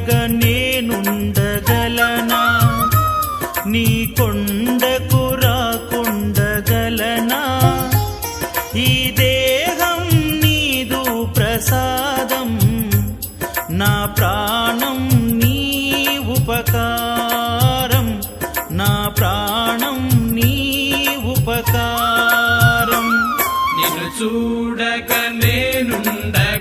చూడగా నేనుండగలనా, నీ కొండకు రాకుండగలనా? ఈ దేహం నీదు ప్రసాదం, నా ప్రాణం నీ ఉపకారం, నా ప్రాణం నీ ఉపకారం. నిన్ను చూడక నేనుండగలనా,